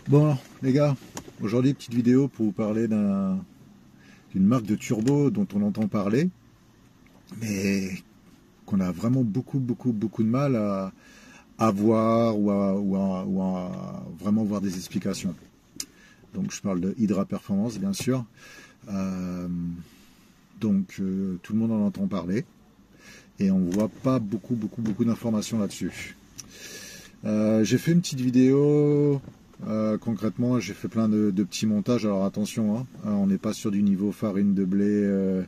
Bon les gars, aujourd'hui petite vidéo pour vous parler d'une marque de turbo dont on entend parler, mais qu'on a vraiment beaucoup de mal à voir ou à vraiment voir des explications. Donc je parle de Hydra Performance bien sûr. Euh, Tout le monde en entend parler et on voit pas beaucoup d'informations là-dessus. J'ai fait une petite vidéo. Concrètement, j'ai fait plein de petits montages. Alors attention, hein, on n'est pas sur du niveau farine de blé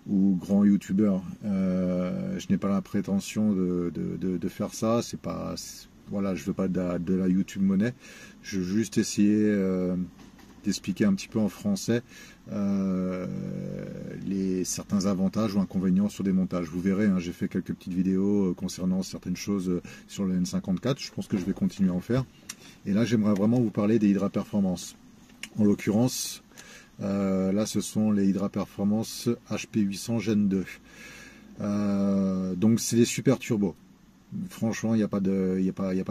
ou grand youtubeur. Je n'ai pas la prétention de faire ça. C'est pas, voilà, je veux pas de la YouTube monnaie. Je veux juste essayer d'expliquer un petit peu en français certains avantages ou inconvénients sur des montages. Vous verrez, hein, j'ai fait quelques petites vidéos concernant certaines choses sur le N54. Je pense que je vais continuer à en faire. Et là, j'aimerais vraiment vous parler des Hydra Performance. En l'occurrence, là, ce sont les Hydra Performance HP800 Gen 2. Donc, c'est des super turbos. Franchement, il n'y a pas de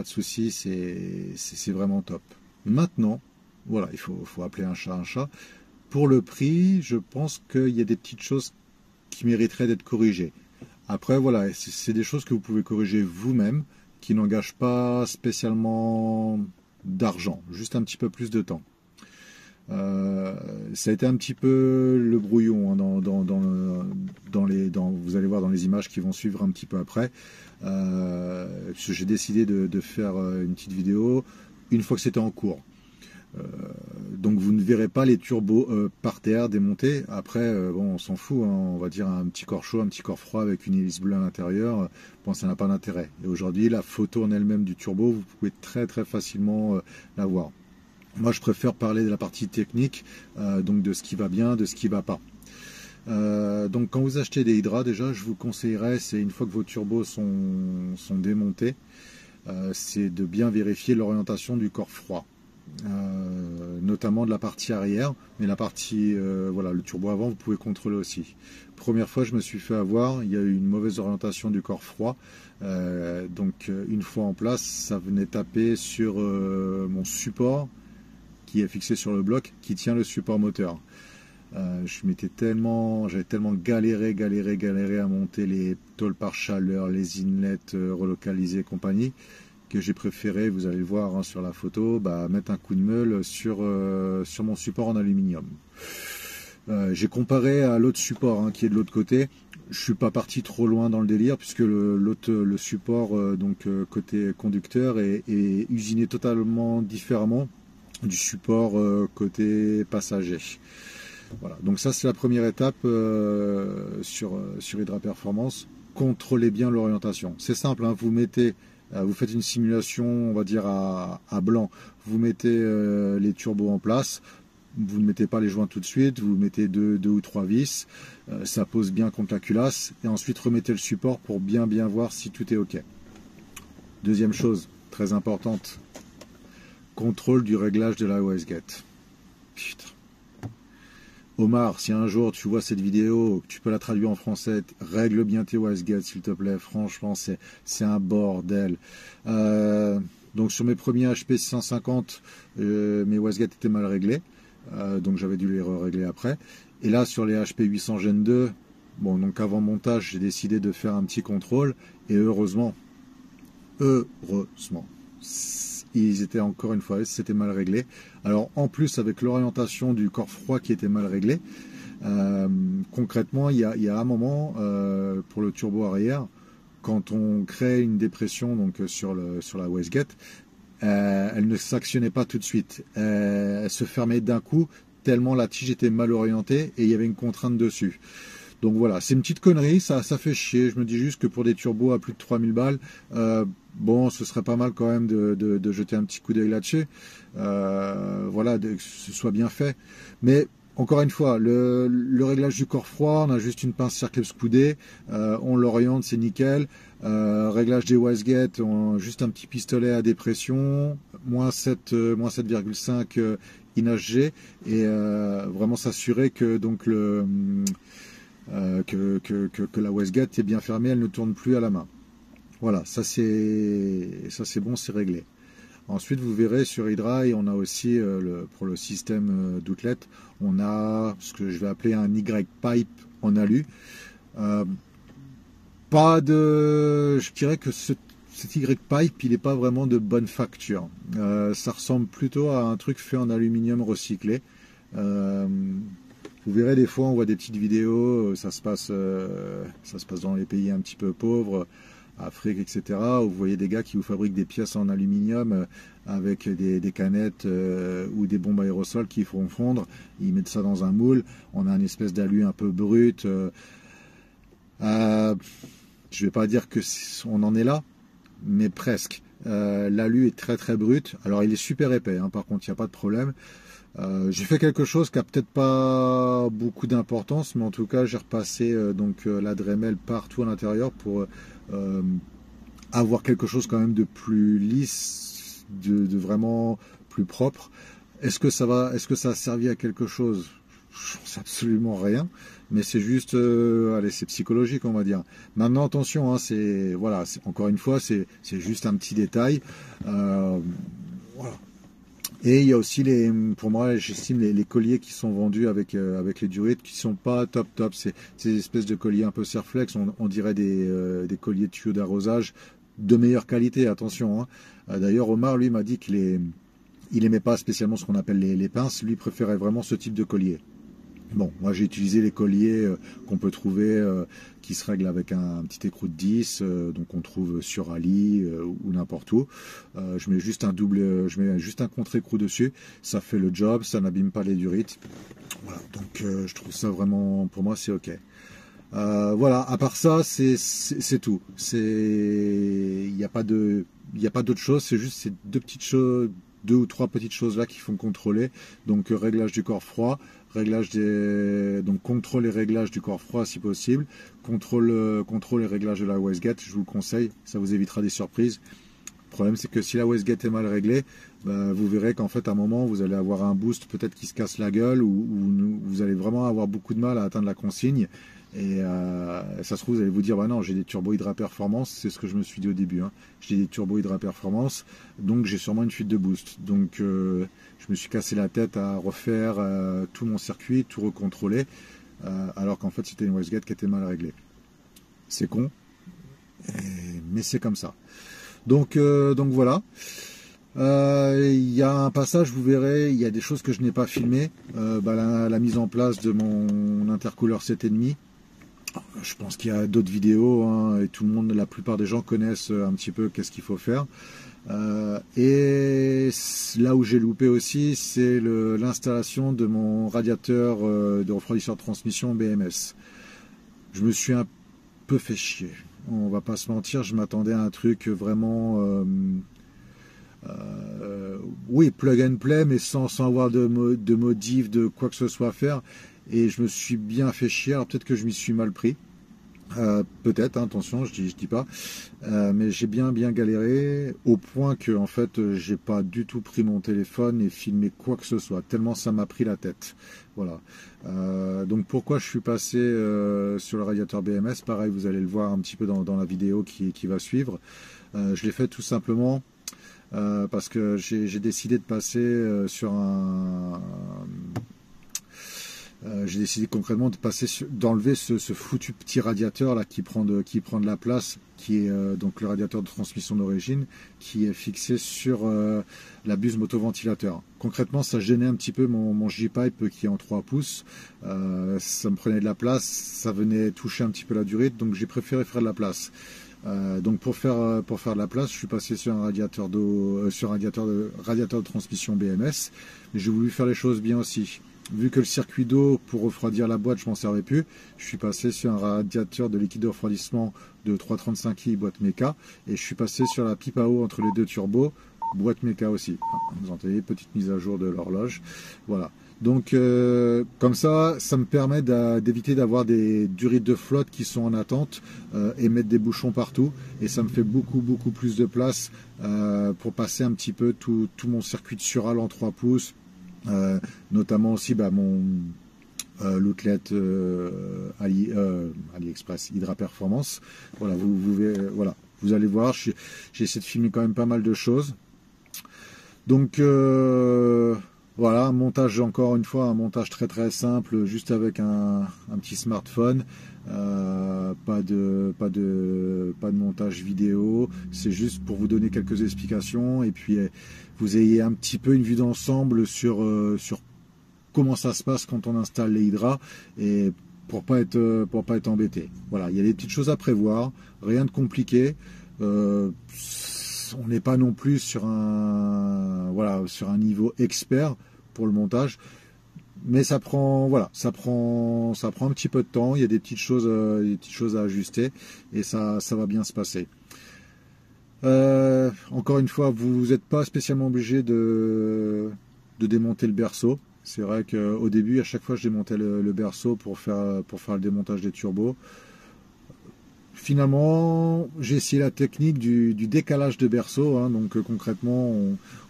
souci, c'est vraiment top. Maintenant, voilà, il faut appeler un chat un chat. Pour le prix, je pense qu'il y a des petites choses qui mériteraient d'être corrigées. Après, voilà, c'est des choses que vous pouvez corriger vous-même, qui n'engagent pas spécialement d'argent, juste un petit peu plus de temps. Ça a été un petit peu le brouillon hein, vous allez voir dans les images qui vont suivre un petit peu après. J'ai décidé de faire une petite vidéo une fois que c'était en cours. Donc vous ne verrez pas les turbos par terre démontés. Après, bon, on s'en fout, hein, on va dire un petit corps chaud, un petit corps froid avec une hélice bleue à l'intérieur. Bon, ça n'a pas d'intérêt. Et aujourd'hui, la photo en elle-même du turbo, vous pouvez très facilement la voir. Moi, je préfère parler de la partie technique, donc de ce qui va bien, de ce qui va pas. Donc quand vous achetez des Hydra, déjà, je vous conseillerais, c'est une fois que vos turbos sont démontés, c'est de bien vérifier l'orientation du corps froid. Notamment de la partie arrière, mais la partie, voilà, le turbo avant, vous pouvez contrôler aussi. Première fois, je me suis fait avoir, il y a eu une mauvaise orientation du corps froid, donc une fois en place, ça venait taper sur mon support qui est fixé sur le bloc, qui tient le support moteur. J'avais tellement galéré à monter les tôles par chaleur, les inlets relocalisés et compagnie, que j'ai préféré, vous allez le voir hein, sur la photo, mettre un coup de meule sur mon support en aluminium. J'ai comparé à l'autre support hein, qui est de l'autre côté. Je suis pas parti trop loin dans le délire puisque le support côté conducteur est usiné totalement différemment du support côté passager. Voilà, donc ça c'est la première étape sur Hydra Performance. Contrôlez bien l'orientation. C'est simple, hein, vous faites une simulation, on va dire à blanc. Vous mettez les turbos en place. Vous ne mettez pas les joints tout de suite. Vous mettez deux ou trois vis. Ça pose bien contre la culasse. Et ensuite remettez le support pour bien voir si tout est OK. Deuxième chose, très importante. Contrôle du réglage de la wastegate. Putain. Omar, si un jour tu vois cette vidéo, tu peux la traduire en français, règle bien tes wastegates s'il te plaît, franchement c'est un bordel. Donc sur mes premiers HP 650, mes wastegates étaient mal réglés, donc j'avais dû les régler après. Et là sur les HP 800 Gen 2, bon donc avant montage j'ai décidé de faire un petit contrôle, et heureusement, ils étaient encore une fois, c'était mal réglé. Alors en plus avec l'orientation du corps froid qui était mal réglé, concrètement il y a un moment pour le turbo arrière, quand on crée une dépression donc sur la wastegate, elle ne s'actionnait pas tout de suite, elle se fermait d'un coup tellement la tige était mal orientée et il y avait une contrainte dessus. Donc voilà, c'est une petite connerie, ça fait chier. Je me dis juste que pour des turbos à plus de 3000 balles, bon, ce serait pas mal quand même de jeter un petit coup d'œil là-dessus. Voilà, que ce soit bien fait. Mais encore une fois, le réglage du corps froid, on a juste une pince circleps coudée, on l'oriente, c'est nickel. Réglage des wastegates, juste un petit pistolet à dépression, moins 7,5 INHG, et vraiment s'assurer que donc que la wastegate est bien fermée, elle ne tourne plus à la main. Voilà, ça c'est bon, c'est réglé. Ensuite, vous verrez sur eDry, on a aussi, pour le système d'outlet, on a ce que je vais appeler un Y-pipe en alu. Je dirais que cet Y-pipe, il n'est pas vraiment de bonne facture. Ça ressemble plutôt à un truc fait en aluminium recyclé. Vous verrez des fois, on voit des petites vidéos, ça se passe dans les pays un petit peu pauvres, Afrique, etc. Où vous voyez des gars qui vous fabriquent des pièces en aluminium avec des canettes ou des bombes aérosols qui font fondre. Ils mettent ça dans un moule. On a une espèce d'alu un peu brut. Je ne vais pas dire que on en est là, mais presque. L'alu est très très brut. Alors il est super épais, hein, par contre il n'y a pas de problème. J'ai fait quelque chose qui a peut-être pas beaucoup d'importance, mais en tout cas j'ai repassé la Dremel partout à l'intérieur pour avoir quelque chose quand même de plus lisse, de vraiment plus propre. Est-ce que ça a servi à quelque chose? Je sais absolument rien, mais c'est juste, allez, c'est psychologique, on va dire. Maintenant, attention, hein, encore une fois, c'est juste un petit détail. Voilà. Et il y a aussi pour moi, j'estime les colliers qui sont vendus avec les durites qui sont pas top. C'est des espèces de colliers un peu Serflex, on dirait des colliers de tuyaux d'arrosage de meilleure qualité, attention. Hein. D'ailleurs, Omar, lui, m'a dit qu'il aimait pas spécialement ce qu'on appelle les pinces, lui préférait vraiment ce type de collier. Bon, moi j'ai utilisé les colliers qu'on peut trouver, qui se règlent avec un petit écrou de 10, donc on trouve sur Ali ou n'importe où. Je mets juste un contre-écrou dessus, ça fait le job, ça n'abîme pas les durites. Voilà, donc je trouve ça vraiment, pour moi c'est ok. Voilà, à part ça, c'est tout. Il n'y a pas d'autre chose, c'est juste ces deux ou trois petites choses là qui font contrôler. Donc réglage du corps froid, contrôle et réglage du corps froid si possible, contrôle et réglage de la wastegate, je vous le conseille, ça vous évitera des surprises. Le problème c'est que si la wastegate est mal réglée, vous verrez qu'en fait à un moment vous allez avoir un boost peut-être qui se casse la gueule, ou vous allez vraiment avoir beaucoup de mal à atteindre la consigne. Et ça se trouve, vous allez vous dire, bah non, j'ai des turbo Hydra Performance, c'est ce que je me suis dit au début, hein. J'ai des turbo Hydra Performance, donc j'ai sûrement une fuite de boost. Donc je me suis cassé la tête à refaire tout mon circuit, tout recontrôler, alors qu'en fait c'était une wastegate qui était mal réglée. C'est con, mais c'est comme ça. Donc voilà. Il y a un passage, vous verrez, il y a des choses que je n'ai pas filmées. La mise en place de mon intercooleur 7,5. Je pense qu'il y a d'autres vidéos, hein, et tout le monde, la plupart des gens connaissent un petit peu qu'est-ce qu'il faut faire. Et là où j'ai loupé aussi, c'est l'installation de mon radiateur de refroidisseur de transmission BMS. Je me suis un peu fait chier. On va pas se mentir, je m'attendais à un truc vraiment... oui, plug and play, mais sans avoir de modif, de quoi que ce soit à faire. Et je me suis bien fait chier. Alors peut-être que je m'y suis mal pris. Peut-être, hein, attention, je dis pas. Mais j'ai bien galéré, au point que en fait, j'ai pas du tout pris mon téléphone et filmé quoi que ce soit, tellement ça m'a pris la tête. Voilà. Donc pourquoi je suis passé sur le radiateur BMS, pareil, vous allez le voir un petit peu dans la vidéo qui va suivre. Je l'ai fait tout simplement parce que j'ai décidé de passer sur un... j'ai décidé concrètement d'enlever ce foutu petit radiateur là qui prend de la place, qui est donc le radiateur de transmission d'origine, qui est fixé sur la buse motoventilateur. Concrètement, ça gênait un petit peu mon J-pipe qui est en 3 pouces. Ça me prenait de la place, ça venait toucher un petit peu la durite, donc j'ai préféré faire de la place. Donc pour faire de la place, je suis passé sur un radiateur de transmission BMS, mais j'ai voulu faire les choses bien aussi. Vu que le circuit d'eau pour refroidir la boîte, je m'en servais plus, je suis passé sur un radiateur de liquide de refroidissement de 335i boîte méca, et je suis passé sur la pipe à eau entre les deux turbos, boîte méca aussi. Vous entendez, petite mise à jour de l'horloge. Voilà. Donc comme ça me permet d'éviter d'avoir des durites de flotte qui sont en attente et mettre des bouchons partout, et ça me fait beaucoup plus de place pour passer un petit peu tout mon circuit de Sural en 3 pouces. Notamment aussi mon l'outlet AliExpress Hydra Performance. Voilà, vous allez voir, j'ai essayé de filmer quand même pas mal de choses. Donc voilà, un montage, encore une fois, un montage très très simple, juste avec un petit smartphone. Pas de montage vidéo, c'est juste pour vous donner quelques explications et puis vous ayez un petit peu une vue d'ensemble sur comment ça se passe quand on installe les hydras et pour pas être embêté. Voilà, il y a des petites choses à prévoir, rien de compliqué. On n'est pas non plus sur un niveau expert pour le montage, mais ça prend un petit peu de temps. Il y a des petites choses à ajuster et ça va bien se passer. Encore une fois, vous n'êtes pas spécialement obligé de démonter le berceau. C'est vrai qu'au début, à chaque fois, je démontais le berceau pour faire le démontage des turbos. Finalement, j'ai essayé la technique du décalage de berceau. Hein. Donc concrètement,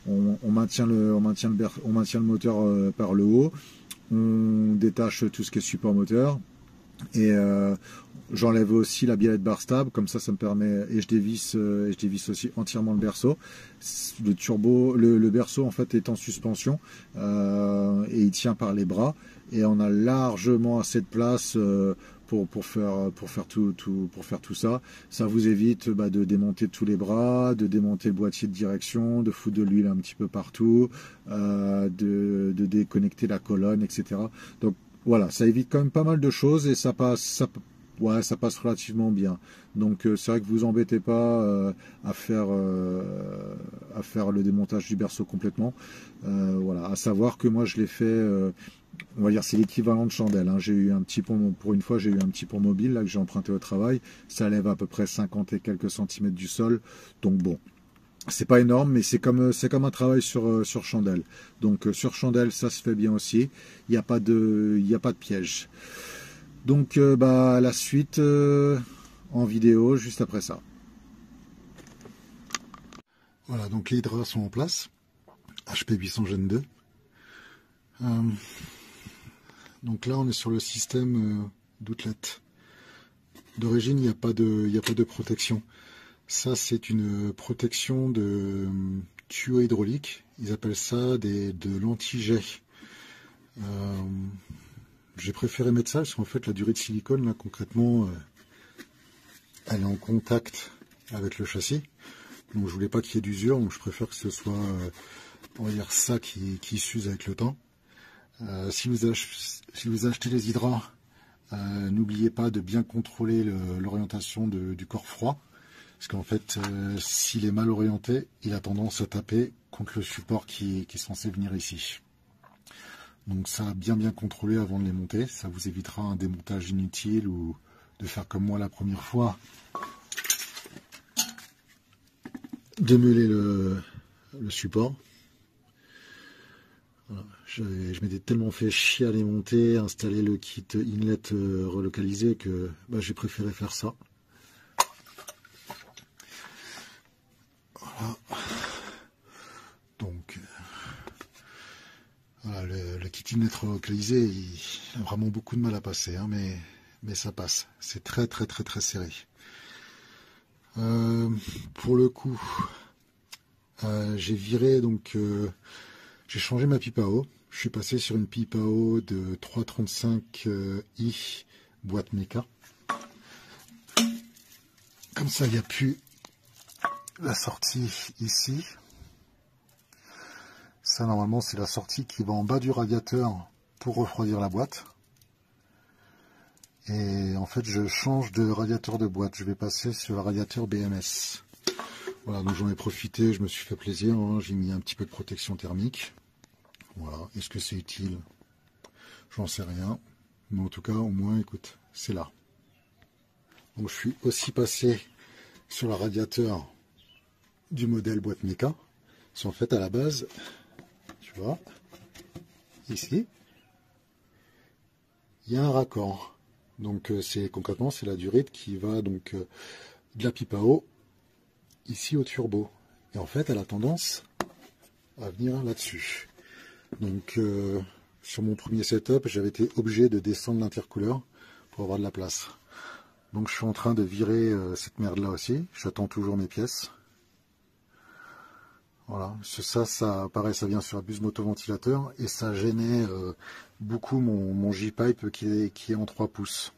on maintient le moteur par le haut. On détache tout ce qui est support moteur. Et j'enlève aussi la biellette bar stable, comme ça me permet, et je dévisse aussi entièrement le berceau. Le berceau en fait est en suspension et il tient par les bras et on a largement assez de place pour faire tout ça. Ça vous évite de démonter tous les bras, de démonter le boîtier de direction, de foutre de l'huile un petit peu partout, de déconnecter la colonne, etc. Donc voilà, ça évite quand même pas mal de choses et ça passe relativement bien. Donc c'est vrai que vous embêtez pas à faire le démontage du berceau complètement. Voilà, à savoir que moi je l'ai fait, on va dire c'est l'équivalent de chandelle. Hein. J'ai eu un petit pont, pour une fois j'ai eu un petit pont mobile là que j'ai emprunté au travail. Ça lève à peu près 50 et quelques centimètres du sol. Donc bon. C'est pas énorme, mais c'est comme un travail sur chandelle. Donc sur chandelle, ça se fait bien aussi. Il n'y a pas de piège. Donc la suite en vidéo juste après ça. Voilà, donc les hydras sont en place. HP 800 Gen 2. Donc là, on est sur le système d'outlet. D'origine, il n'y a pas de protection. Ça, c'est une protection de tuyau hydraulique. Ils appellent ça de l'anti-jet. J'ai préféré mettre ça parce qu'en fait, la durée de silicone, là, concrètement, elle est en contact avec le châssis. Donc, je voulais pas qu'il y ait d'usure. Donc, je préfère que ce soit, on va dire, ça qui s'use avec le temps. Si vous achetez les hydras, n'oubliez pas de bien contrôler l'orientation du corps froid. Parce qu'en fait, s'il est mal orienté, il a tendance à taper contre le support qui est censé venir ici. Donc ça, bien contrôler avant de les monter. Ça vous évitera un démontage inutile ou de faire comme moi la première fois. De meuler le support. Voilà. Je m'étais tellement fait chier à les monter, installer le kit inlet relocalisé que j'ai préféré faire ça. Voilà. Donc, voilà, le kit inlet relocalisé, il a vraiment beaucoup de mal à passer, hein, mais ça passe. C'est très serré. Pour le coup, j'ai viré donc. J'ai changé ma pipe à eau. Je suis passé sur une pipe à eau de 335i boîte méca. Comme ça, il n'y a plus la sortie ici. Ça, normalement, c'est la sortie qui va en bas du radiateur pour refroidir la boîte. Et en fait, je change de radiateur de boîte. Je vais passer sur le radiateur BMS. Voilà, donc j'en ai profité, je me suis fait plaisir. Hein. J'ai mis un petit peu de protection thermique. Voilà, est-ce que c'est utile? J'en sais rien. Mais en tout cas, au moins, écoute, c'est là. Donc je suis aussi passé sur le radiateur du modèle boîte méca. C'est en fait à la base, tu vois, ici, il y a un raccord. Donc concrètement, c'est la durite qui va donc de la pipe à eau ici au turbo. Et en fait, elle a tendance à venir là-dessus. Donc sur mon premier setup, j'avais été obligé de descendre l'intercouleur pour avoir de la place. Donc je suis en train de virer cette merde là aussi. J'attends toujours mes pièces. Voilà, ça pareil, ça vient sur un bus motoventilateur et ça gênait beaucoup mon J-Pipe qui est en 3 pouces.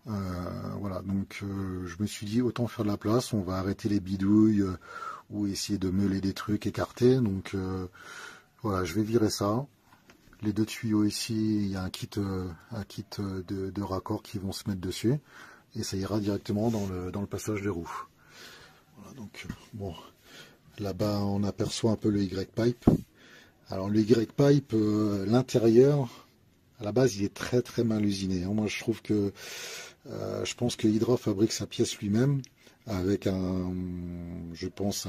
Voilà, donc je me suis dit autant faire de la place, on va arrêter les bidouilles ou essayer de meuler des trucs écartés. Donc voilà, je vais virer ça. Les 2 tuyaux ici, il y a un kit de raccords qui vont se mettre dessus et ça ira directement dans le passage de roue. Voilà, donc bon, là-bas on aperçoit un peu le Y-pipe. Alors le Y-pipe, l'intérieur, à la base il est très très mal usiné. Moi je trouve que je pense que Hydra fabrique sa pièce lui-même avec je pense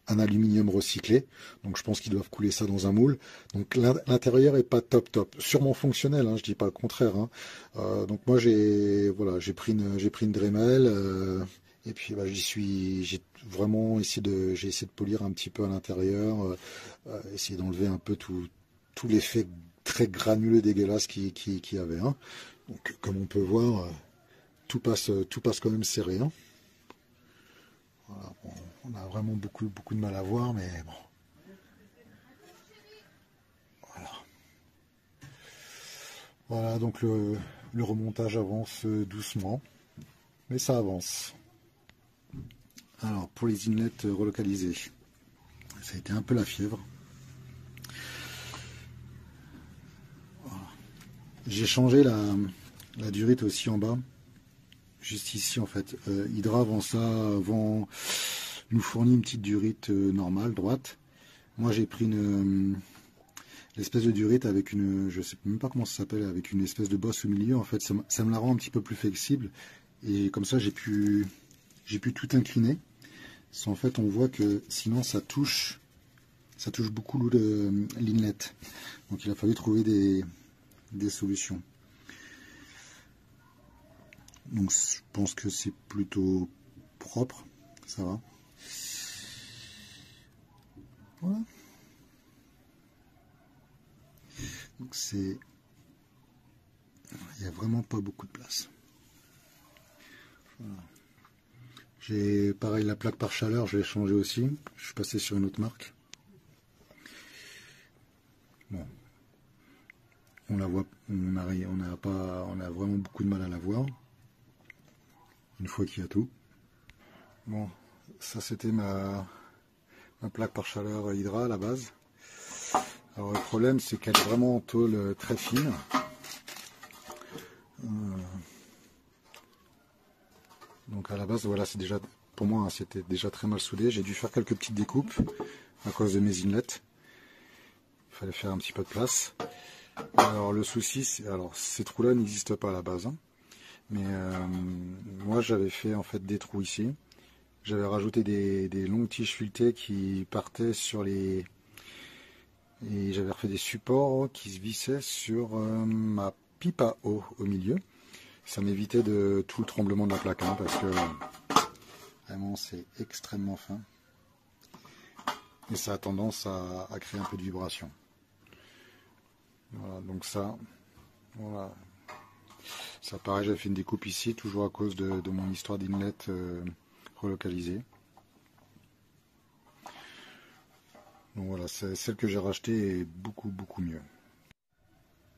un aluminium recyclé. Donc je pense qu'ils doivent couler ça dans un moule. Donc l'intérieur est pas top. Sûrement fonctionnel, hein, je dis pas le contraire. Hein. Donc moi j'ai pris une Dremel. Et puis bah, j'ai vraiment essayé de polir un petit peu à l'intérieur, essayer d'enlever un peu tout l'effet très granuleux dégueulasse qu'il y avait. Hein. Donc comme on peut voir, tout passe quand même serré. Hein. Voilà, bon, on a vraiment beaucoup de mal à voir, mais bon. Voilà, donc le remontage avance doucement, mais ça avance. Alors pour les inlets relocalisés, ça a été un peu la fièvre. Voilà. J'ai changé la durite aussi en bas, juste ici en fait. Hydra avant nous fournit une petite durite normale, droite. Moi j'ai pris l'espèce de durite avec je sais même pas comment ça s'appelle, avec une espèce de bosse au milieu. En fait, ça me la rend un petit peu plus flexible et comme ça j'ai pu tout incliner. En fait, on voit que sinon ça touche beaucoup l'inlet. Donc il a fallu trouver des solutions. Donc je pense que c'est plutôt propre, ça va. Voilà. Donc il n'y a vraiment pas beaucoup de place. Voilà. J'ai pareil la plaque par chaleur, je l'ai changé aussi. Je suis passé sur une autre marque. Bon, on la voit, on a vraiment beaucoup de mal à la voir. Une fois qu'il y a tout. Bon, ça c'était ma plaque par chaleur Hydra à la base. Alors le problème c'est qu'elle est vraiment en tôle très fine. Donc à la base, voilà, c'est déjà, pour moi, hein, c'était déjà très mal soudé. J'ai dû faire quelques petites découpes à cause de mes inlets. Il fallait faire un petit peu de place. Alors le souci, alors ces trous-là n'existent pas à la base, hein. Mais moi j'avais fait en fait des trous ici. J'avais rajouté des longues tiges filetées qui partaient sur les... Et j'avais refait des supports qui se vissaient sur ma pipe à eau au milieu. Ça m'évitait de tout le tremblement de la plaque, hein, parce que vraiment c'est extrêmement fin. Et ça a tendance à créer un peu de vibration. Voilà, donc ça, voilà. Ça pareil, j'avais fait une découpe ici, toujours à cause de mon histoire d'inlet relocalisée. Donc voilà, celle que j'ai rachetée est beaucoup mieux.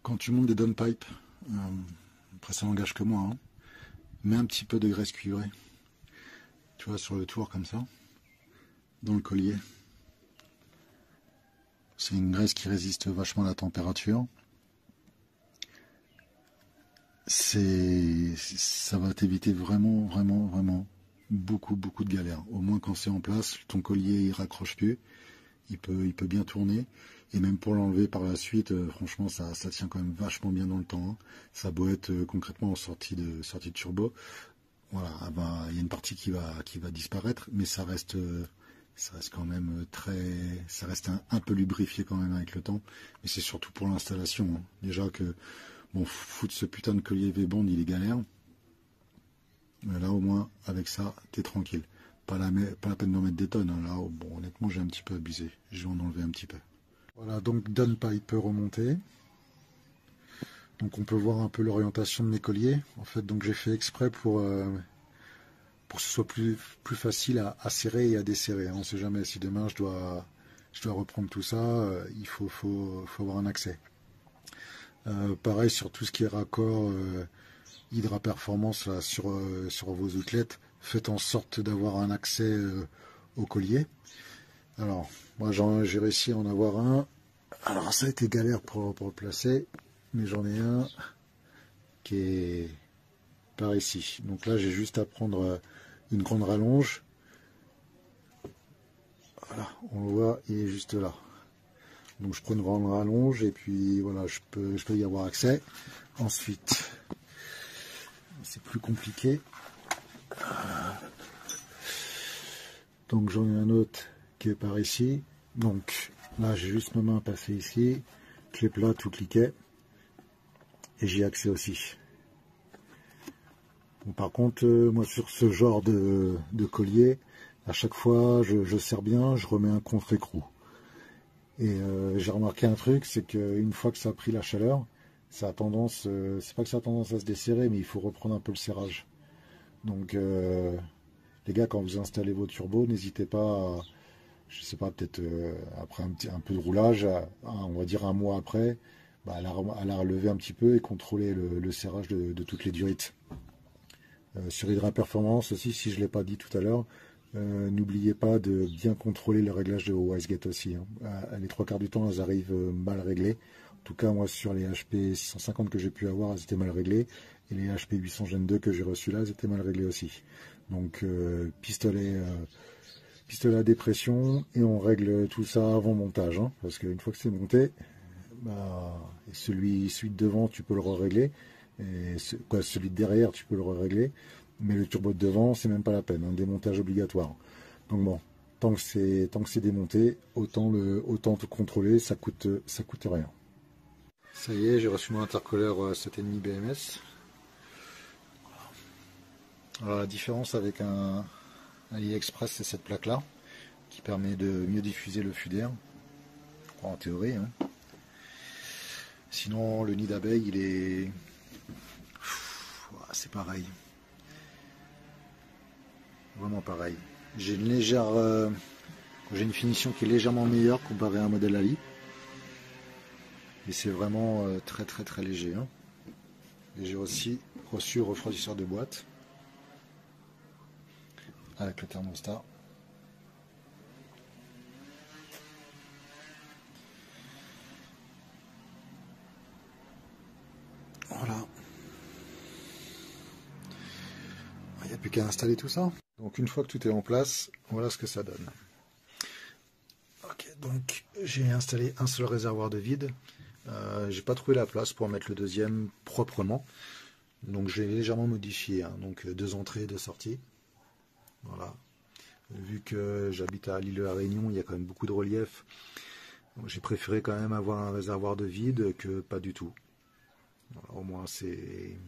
Quand tu montes des downpipes, après ça n'engage que moi, hein, mets un petit peu de graisse cuivrée, tu vois, sur le tour comme ça, dans le collier. C'est une graisse qui résiste vachement à la température. Ça va t'éviter vraiment beaucoup de galères. Au moins quand c'est en place, ton collier il raccroche plus, il peut bien tourner. Et même pour l'enlever par la suite, franchement ça tient quand même vachement bien dans le temps. Hein. Ça doit être concrètement en sortie de turbo. Voilà, il y a une partie qui va disparaître, mais ça reste quand même ça reste un peu lubrifié quand même avec le temps. Mais c'est surtout pour l'installation. Hein. Déjà que bon, foutre ce putain de collier V-bond, il est galère. Mais là, au moins, avec ça, t'es tranquille. Pas la peine d'en mettre des tonnes. Hein. Là, bon, honnêtement, j'ai un petit peu abusé. Je vais en enlever un petit peu. Voilà, donc downpipe remonté. Donc on peut voir un peu l'orientation de mes colliers. En fait, donc j'ai fait exprès pour pour que ce soit plus facile à serrer et à desserrer. On ne sait jamais si demain je dois reprendre tout ça, il faut avoir un accès. Pareil sur tout ce qui est raccord Hydra Performance là, sur vos outelettes, faites en sorte d'avoir un accès au collier. Alors, moi j'ai réussi à en avoir un. Alors ça a été galère pour le placer, mais j'en ai un qui est par ici. Donc là j'ai juste à prendre une grande rallonge. Voilà, on le voit, il est juste là. Donc je prends une grande rallonge et puis voilà, je peux y avoir accès. Ensuite, c'est plus compliqué. Donc j'en ai un autre qui est par ici. Donc là j'ai juste ma main passée ici, clé plate ou cliquet, et j'y ai accès aussi. Bon, par contre, moi sur ce genre de collier, à chaque fois je serre bien, je remets un contre-écrou. Et j'ai remarqué un truc, c'est qu'une fois que ça a pris la chaleur, ça a tendance, c'est pas que ça a tendance à se desserrer, mais il faut reprendre un peu le serrage. Donc les gars, quand vous installez vos turbos, n'hésitez pas à, je sais pas, peut-être après un peu de roulage, on va dire un mois après, à la relever un petit peu et contrôler le serrage de toutes les durites. Sur Hydra Performance aussi, si je ne l'ai pas dit tout à l'heure, n'oubliez pas de bien contrôler le réglage de vos WiseGate aussi. Les trois quarts du temps, elles arrivent mal réglées. En tout cas, moi, sur les HP 650 que j'ai pu avoir, elles étaient mal réglées. Et les HP 800 Gen 2 que j'ai reçus là, elles étaient mal réglées aussi. Donc, pistolet à dépression, et on règle tout ça avant montage. Hein, parce qu'une fois que c'est monté, celui de devant, tu peux le régler. Et celui de derrière, tu peux le régler. Mais le turbo de devant, c'est même pas la peine, un démontage obligatoire. Donc bon, tant que c'est démonté, autant tout contrôler, ça coûte rien. Ça y est, j'ai reçu mon intercooler 7,5 BMS. Alors la différence avec un AliExpress, c'est cette plaque là, qui permet de mieux diffuser le flux d'air, en théorie. Hein. Sinon, le nid d'abeille, il est... c'est pareil. Vraiment pareil. J'ai une finition qui est légèrement meilleure comparée à un modèle Ali. Et c'est vraiment très léger. Hein. Et j'ai aussi reçu le refroidisseur de boîte avec le thermostat. Voilà. Il n'y a plus qu'à installer tout ça. Donc une fois que tout est en place, voilà ce que ça donne. Ok, donc j'ai installé un seul réservoir de vide. J'ai pas trouvé la place pour mettre le deuxième proprement. Donc j'ai légèrement modifié. Hein. Donc 2 entrées, 2 sorties. Voilà. Vu que j'habite à l'île de la Réunion, il y a quand même beaucoup de relief. J'ai préféré quand même avoir un réservoir de vide que pas du tout. Voilà, au moins c'est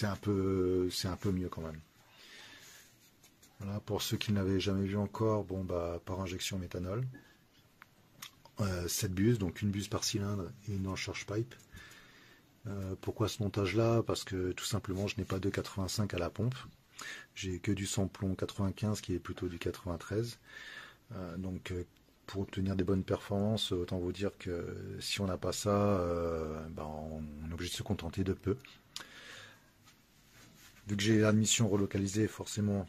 un peu mieux quand même. Voilà, pour ceux qui ne l'avaient jamais vu encore, bon par injection méthanol. 7 buses, donc une buse par cylindre et une en charge pipe. Pourquoi ce montage là? Parce que tout simplement je n'ai pas de 85 à la pompe. J'ai que du samplon 95 qui est plutôt du 93. Donc pour obtenir des bonnes performances, autant vous dire que si on n'a pas ça, on est obligé de se contenter de peu. Vu que j'ai l'admission relocalisée, forcément,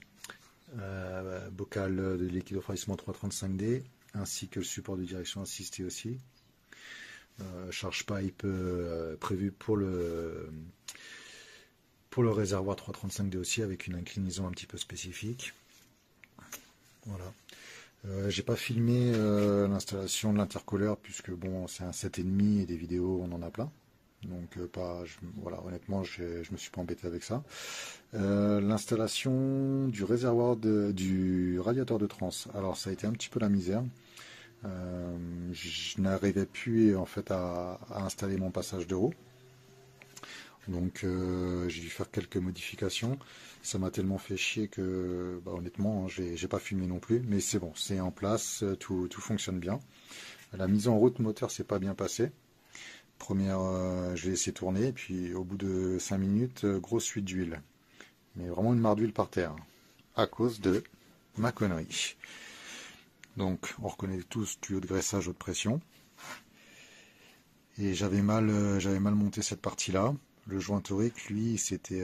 bocal de liquide refroidissement 335D, ainsi que le support de direction assistée aussi. Charge pipe prévu pour le réservoir 335D aussi, avec une inclinaison un petit peu spécifique. Voilà. J'ai pas filmé l'installation de l'intercooler puisque bon, c'est un 7,5 et des vidéos on en a plein. Donc voilà, honnêtement je me suis pas embêté avec ça. L'installation du réservoir du radiateur de trans, alors ça a été un petit peu la misère. Je n'arrivais plus en fait à installer mon passage de roue. Donc j'ai dû faire quelques modifications. Ça m'a tellement fait chier que honnêtement j'ai pas filmé non plus. Mais c'est bon, c'est en place, tout fonctionne bien. La mise en route moteur s'est pas bien passée. Première, je l'ai laissé tourner, et puis au bout de 5 minutes, grosse fuite d'huile. mais vraiment une mare d'huile par terre, à cause de ma connerie. Donc on reconnaît tous tuyau de graissage haute pression. Et j'avais mal monté cette partie-là. Le joint torique, lui, il s'était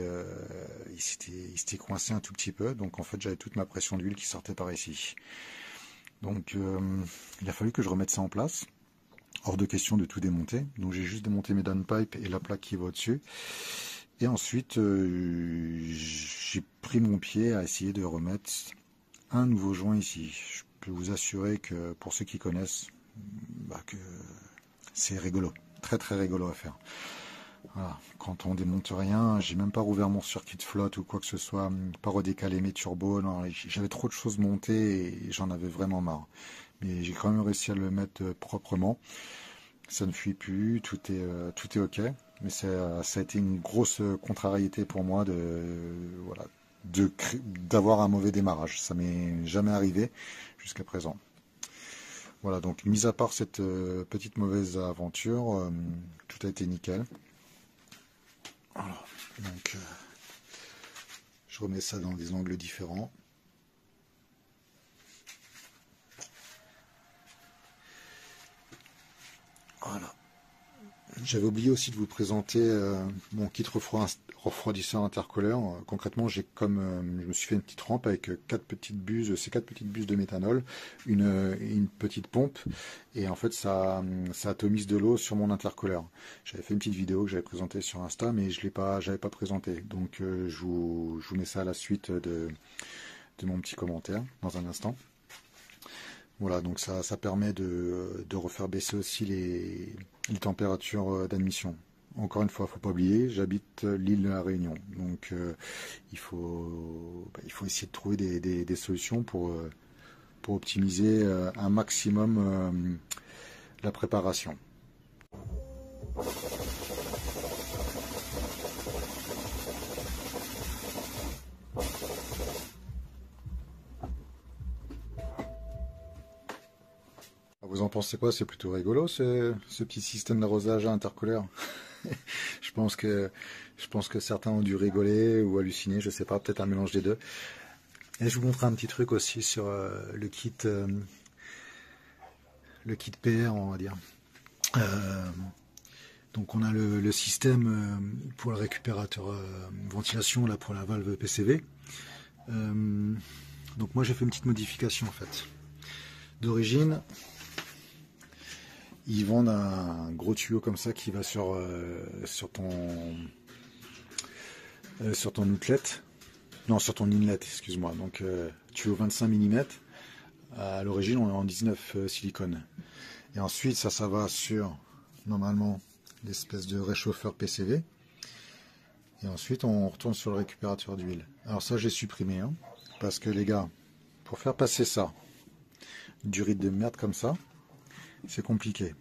coincé un tout petit peu. Donc en fait, j'avais toute ma pression d'huile qui sortait par ici. Donc il a fallu que je remette ça en place. Hors de question de tout démonter. Donc j'ai juste démonté mes downpipes et la plaque qui va au-dessus. Et ensuite, j'ai pris mon pied à essayer de remettre un nouveau joint ici. Je peux vous assurer que pour ceux qui connaissent, que c'est rigolo. Très très rigolo à faire. Voilà. Quand on démonte rien, j'ai même pas rouvert mon circuit de flotte ou quoi que ce soit, pas redécalé mes turbos. J'avais trop de choses montées et j'en avais vraiment marre. Mais j'ai quand même réussi à le mettre proprement. Ça ne fuit plus, tout est ok. Mais ça a été une grosse contrariété pour moi d'avoir un mauvais démarrage. Ça m'est jamais arrivé jusqu'à présent. Voilà, donc mis à part cette petite mauvaise aventure, tout a été nickel. Voilà, donc je remets ça dans des angles différents. Voilà. J'avais oublié aussi de vous présenter mon kit refroidisseur intercooleur. Concrètement, je me suis fait une petite rampe avec ces 4 petites buses de méthanol, une petite pompe, et en fait ça atomise de l'eau sur mon intercooleur. J'avais fait une petite vidéo que j'avais présentée sur Insta, mais j'avais pas présenté. Donc je vous mets ça à la suite de mon petit commentaire dans un instant. Voilà, donc ça permet de refaire baisser aussi les températures d'admission. Encore une fois, faut pas oublier, j'habite l'île de la Réunion, donc il faut essayer de trouver des solutions pour optimiser un maximum la préparation. Vous en pensez quoi? C'est plutôt rigolo ce petit système d'arrosage intercolaire. Je pense que certains ont dû rigoler ou halluciner, je sais pas, peut-être un mélange des deux. Et je vous montrer un petit truc aussi sur le kit PR, on va dire. Donc on a le système pour le récupérateur ventilation là pour la valve PCV. Donc moi j'ai fait une petite modification en fait. D'origine, ils vendent un gros tuyau comme ça qui va sur ton outlet, non sur ton inlet, excuse-moi. Donc tuyau 25 mm. À l'origine on est en 19 silicone. Et ensuite ça va sur normalement l'espèce de réchauffeur PCV. Et ensuite on retourne sur le récupérateur d'huile. Alors ça j'ai supprimé, hein, parce que les gars, pour faire passer ça, du rythme de merde comme ça, c'est compliqué.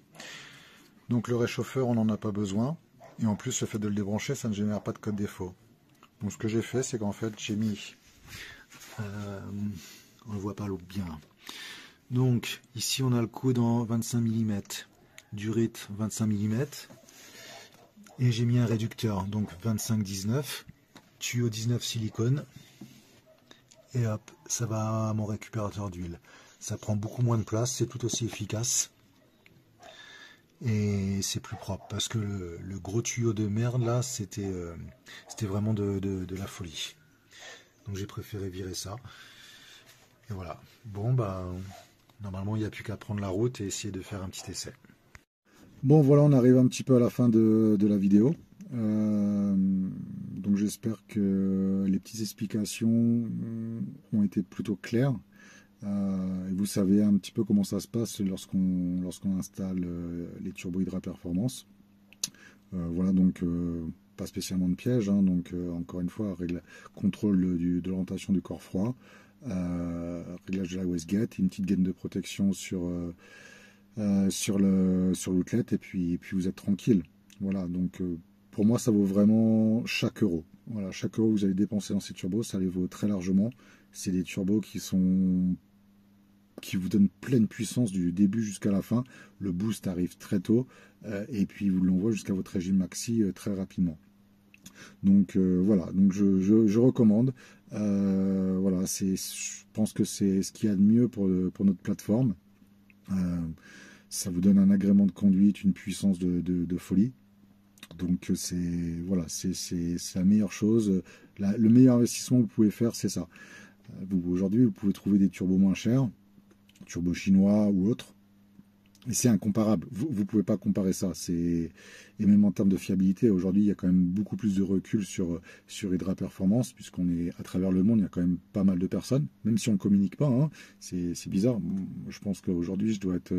Donc le réchauffeur, on n'en a pas besoin. Et en plus, le fait de le débrancher, ça ne génère pas de code défaut. Donc ce que j'ai fait, c'est qu'en fait, j'ai mis... on ne voit pas l'eau bien. Donc ici, on a le coude en 25 mm. Du rythme 25 mm. Et j'ai mis un réducteur, donc 25-19. Tuyau 19 silicone. Et hop, ça va à mon récupérateur d'huile. Ça prend beaucoup moins de place, c'est tout aussi efficace. Et c'est plus propre, parce que le gros tuyau de merde, là, c'était vraiment de la folie. Donc j'ai préféré virer ça. Et voilà. Bon, bah, normalement, il n'y a plus qu'à prendre la route et essayer de faire un petit essai. Bon, voilà, on arrive un petit peu à la fin de la vidéo. Donc j'espère que les petites explications ont été plutôt claires. Et vous savez un petit peu comment ça se passe lorsqu'on installe les turbos Hydra Performance. Voilà, donc pas spécialement de piège, hein, donc encore une fois, contrôle de l'orientation du corps froid, réglage de la wastegate, une petite gaine de protection sur l'outlet, et puis vous êtes tranquille. Voilà, donc pour moi ça vaut vraiment chaque euro. Voilà, chaque euro que vous allez dépenser dans ces turbos, ça les vaut très largement. C'est des turbos qui vous donnent pleine puissance du début jusqu'à la fin. Le boost arrive très tôt et puis vous l'envoie jusqu'à votre régime maxi très rapidement. Donc voilà, donc je recommande. Voilà, je pense que c'est ce qu'il y a de mieux pour notre plateforme. Ça vous donne un agrément de conduite, une puissance de folie. Donc c'est voilà, c'est la meilleure chose. Le meilleur investissement que vous pouvez faire, c'est ça. Aujourd'hui, vous pouvez trouver des turbos moins chers, turbos chinois ou autres. Et c'est incomparable. Vous ne pouvez pas comparer ça. Et même en termes de fiabilité, aujourd'hui, il y a quand même beaucoup plus de recul sur Hydra Performance, puisqu'on est à travers le monde, il y a quand même pas mal de personnes, même si on ne communique pas. Hein, c'est bizarre. Je pense qu'aujourd'hui, je dois être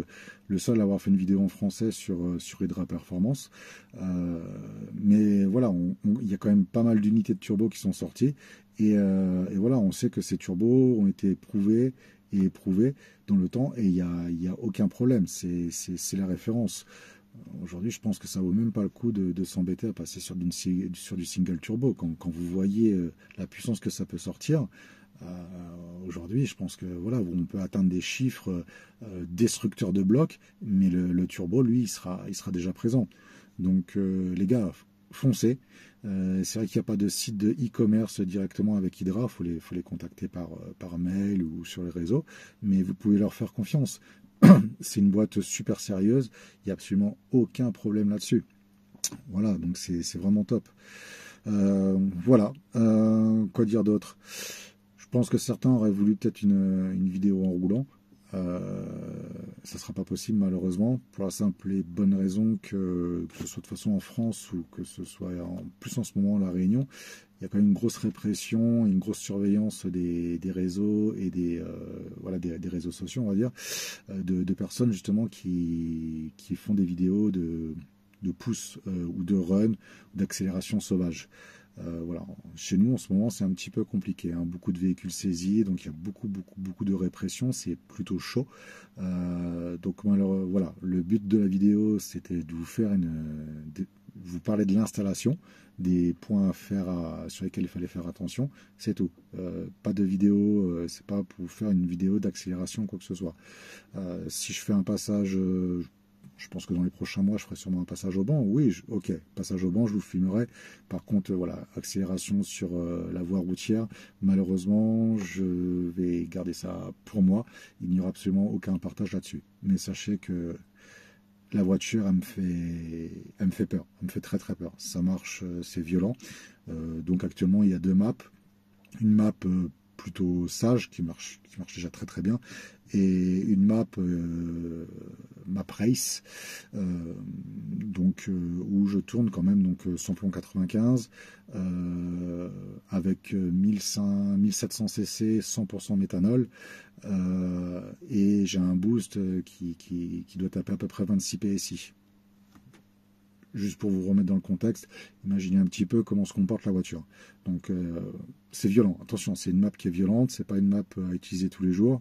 le seul à avoir fait une vidéo en français sur Hydra Performance. Mais voilà, il y a quand même pas mal d'unités de turbos qui sont sorties. Et voilà, on sait que ces turbos ont été prouvés et éprouvé dans le temps et il y a aucun problème, c'est la référence. Aujourd'hui, je pense que ça vaut même pas le coup de s'embêter à passer sur du single turbo. Quand vous voyez la puissance que ça peut sortir, aujourd'hui, je pense que voilà, on peut atteindre des chiffres destructeurs de blocs, mais le turbo, lui, il sera déjà présent. Donc, les gars, foncez. C'est vrai qu'il n'y a pas de site de e-commerce directement avec Hydra, il faut les contacter par mail ou sur les réseaux, mais vous pouvez leur faire confiance. C'est une boîte super sérieuse, il n'y a absolument aucun problème là-dessus. Voilà, donc c'est vraiment top. Voilà, quoi dire d'autre? Je pense que certains auraient voulu peut-être une vidéo en roulant. Ça ne sera pas possible malheureusement pour la simple et bonne raison que ce soit de façon en France ou que ce soit plus en ce moment à La Réunion, il y a quand même une grosse répression, une grosse surveillance des réseaux et voilà, des réseaux sociaux, on va dire, de personnes justement qui font des vidéos de pouce ou de run, d'accélération sauvage. Voilà. Chez nous, en ce moment, c'est un petit peu compliqué. Hein. Beaucoup de véhicules saisis, donc il y a beaucoup de répression. C'est plutôt chaud. Donc voilà, le but de la vidéo, c'était de vous faire vous parler de l'installation, des points à faire sur lesquels il fallait faire attention. C'est tout. Pas de vidéo. C'est pas pour vous faire une vidéo d'accélération ou quoi que ce soit. Si je fais un passage je pense que dans les prochains mois, je ferai sûrement un passage au banc. Oui, ok, passage au banc, je vous filmerai. Par contre, voilà, accélération sur la voie routière, malheureusement, je vais garder ça pour moi. Il n'y aura absolument aucun partage là-dessus. Mais sachez que la voiture, elle me fait peur. Elle me fait très très peur. Ça marche, c'est violent. Donc actuellement, il y a deux maps. Une map plutôt sage qui marche déjà très très bien et une map race donc où je tourne quand même donc samplon 95 avec 1700 cc 100% méthanol et j'ai un boost qui doit taper à peu près 26 PSI. Juste pour vous remettre dans le contexte, imaginez un petit peu comment se comporte la voiture. Donc c'est violent, attention, c'est une map qui est violente, c'est pas une map à utiliser tous les jours.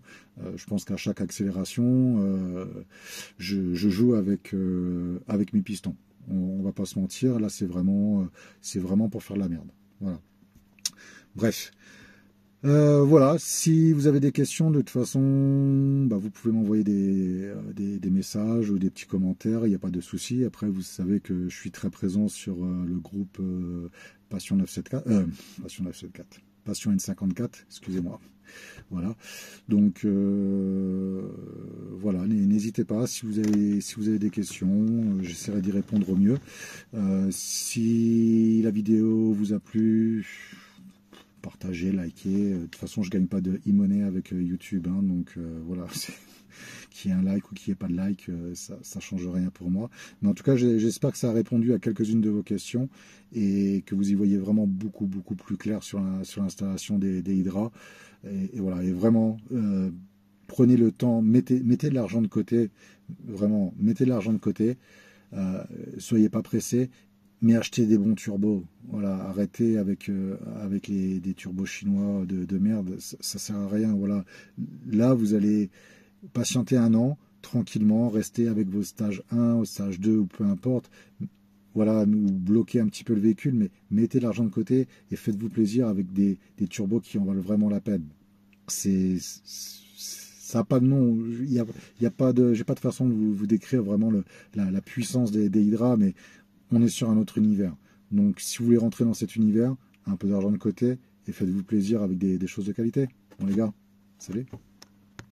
Je pense qu'à chaque accélération, je joue avec mes pistons. On va pas se mentir, là c'est vraiment pour faire de la merde. Voilà. Bref. Voilà, si vous avez des questions, de toute façon, bah, vous pouvez m'envoyer des messages ou des petits commentaires, il n'y a pas de souci. Après, vous savez que je suis très présent sur le groupe Passion 974, Passion 974, Passion N54, excusez-moi. Voilà, donc voilà, n'hésitez pas, si vous avez des questions, j'essaierai d'y répondre au mieux. Si la vidéo vous a plu, partagez, likez. De toute façon, je gagne pas de e-money avec YouTube, hein, donc voilà, qu'il y ait un like ou qu'il n'y ait pas de like, ça change rien pour moi. Mais en tout cas, j'espère que ça a répondu à quelques-unes de vos questions et que vous y voyez vraiment beaucoup plus clair sur l'installation des Hydra. Et voilà, et vraiment, prenez le temps, mettez de l'argent de côté, vraiment, mettez de l'argent de côté, soyez pas pressés. Mais achetez des bons turbos. Voilà, arrêtez avec des turbos chinois de merde. Ça sert à rien. Voilà. Là, vous allez patienter un an, tranquillement, rester avec vos stages 1, au stage 2, ou peu importe. Voilà, nous bloquez un petit peu le véhicule, mais mettez l'argent de côté et faites-vous plaisir avec des turbos qui en valent vraiment la peine. Ça n'a pas de nom. Il y a pas de, j'ai pas de façon de vous décrire vraiment la puissance des Hydra, mais on est sur un autre univers. Donc si vous voulez rentrer dans cet univers, un peu d'argent de côté et faites-vous plaisir avec des choses de qualité. Bon les gars, salut.